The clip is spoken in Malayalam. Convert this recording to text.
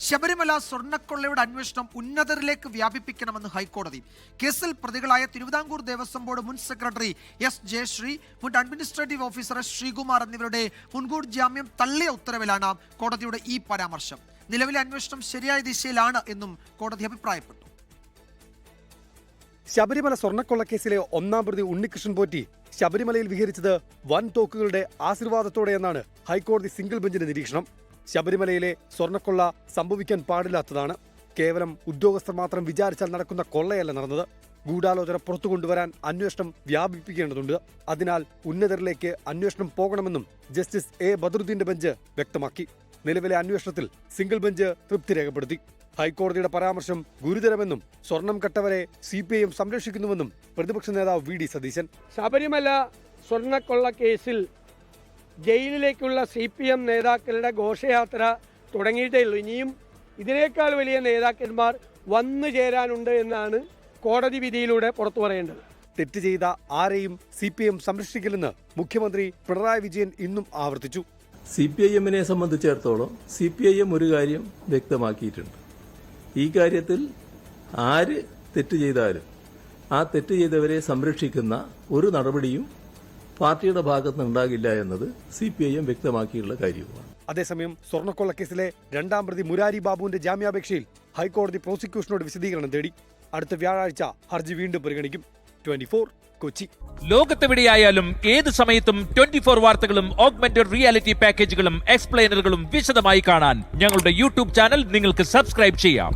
ശബരിമല സ്വർണ്ണക്കൊള്ളയുടെ അന്വേഷണം ഉന്നതരിലേക്ക് വ്യാപിപ്പിക്കണമെന്ന് ഹൈക്കോടതി. കേസിൽ പ്രതികളായ തിരുവിതാംകൂർ ദേവസ്വം ബോർഡ് മുൻ സെക്രട്ടറി എസ് ജയശ്രീ, മുൻ അഡ്മിനിസ്ട്രേറ്റീവ് ഓഫീസർ എസ് ശ്രീകുമാർ എന്നിവരുടെ മുൻകൂർ ജാമ്യം തള്ളിയ ഉത്തരവിലാണ് കോടതിയുടെ ഈ പരാമർശം. നിലവിലെ അന്വേഷണം ശരിയായ ദിശയിലാണ് എന്നും കോടതി അഭിപ്രായപ്പെട്ടു. ശബരിമല സ്വർണ്ണക്കൊള്ളക്കേസിലെ ഒന്നാം പ്രതി ഉണ്ണികൃഷ്ണൻ പോറ്റി ശബരിമലയിൽ വിഹരിച്ചത് വൻ തോക്കുകളുടെ ആശീർവാദത്തോടെയെന്നാണ് ഹൈക്കോടതി സിംഗിൾ ബെഞ്ചിന്റെ നിരീക്ഷണം. ശബരിമലയിലെ സ്വർണ്ണക്കൊള്ള സംഭവിക്കാൻ പാടില്ലാത്തതാണ്. കേവലം ഉദ്യോഗസ്ഥർ മാത്രം വിചാരിച്ചാൽ നടക്കുന്ന കൊള്ളയല്ല നടന്നത്. ഗൂഢാലോചന പുറത്തു കൊണ്ടുവരാൻ അന്വേഷണം വ്യാപിപ്പിക്കേണ്ടതുണ്ട്. അതിനാൽ ഉന്നതരിലേക്ക് അന്വേഷണം പോകണമെന്നും ജസ്റ്റിസ് എ ബദറുദ്ദീന്റെ ബെഞ്ച് വ്യക്തമാക്കി. നിലവിലെ അന്വേഷണത്തിൽ സിംഗിൾ ബെഞ്ച് തൃപ്തി രേഖപ്പെടുത്തി. ഹൈക്കോടതിയുടെ പരാമർശം ഗുരുതരമെന്നും സ്വർണം കട്ടവരെ CPIM സംരക്ഷിക്കുന്നുവെന്നും പ്രതിപക്ഷ നേതാവ് VD സതീശൻ. ശബരിമല സ്വർണ്ണക്കൊള്ള കേസിൽ ജയിലിലേക്കുള്ള CPM നേതാക്കളുടെ ഘോഷയാത്ര തുടങ്ങിയിട്ടേ ഉള്ളൂ. ഇനിയും ഇതിനേക്കാൾ വലിയ നേതാക്കന്മാർ വന്നു ചേരാനുണ്ട് എന്നാണ് കോടതി വിധിയിലൂടെ പുറത്തു പറയേണ്ടത്. തെറ്റ് ചെയ്ത ആരെയും CPIM സംരക്ഷിക്കില്ലെന്ന് മുഖ്യമന്ത്രി പിണറായി വിജയൻ ഇന്നും ആവർത്തിച്ചു. CPIMനെ സംബന്ധിച്ചിടത്തോളം CPIM ഒരു കാര്യം വ്യക്തമാക്കിയിട്ടുണ്ട്. ഈ കാര്യത്തിൽ ആര് തെറ്റ് ചെയ്താലും ആ തെറ്റ് ചെയ്തവരെ സംരക്ഷിക്കുന്ന ഒരു നടപടിയും പാർട്ടിയുടെ ഭാഗത്ത് ഉണ്ടാകില്ല എന്നത് CPIM വ്യക്തമാക്കിയുള്ള കാര്യവുമാണ്. അതേസമയം സ്വർണ്ണക്കൊള്ളക്കേസിലെ രണ്ടാം പ്രതി മുരാരി ബാബുവിന്റെ ജാമ്യാപേക്ഷയിൽ ഹൈക്കോടതി പ്രോസിക്യൂഷനോട് വിശദീകരണം തേടി. അടുത്ത വ്യാഴാഴ്ച ഹർജി വീണ്ടും പരിഗണിക്കും. 24 കൊച്ചി. ലോകത്തെവിടെയായാലും ഏത് സമയത്തും 24 വാർത്തകളും ഓഗ്മെന്റഡ് റിയാലിറ്റി പാക്കേജുകളും എക്സ്പ്ലെയിനറുകളും വിശദമായി കാണാൻ ഞങ്ങളുടെ YouTube ചാനൽ നിങ്ങൾക്ക് സബ്സ്ക്രൈബ് ചെയ്യാം.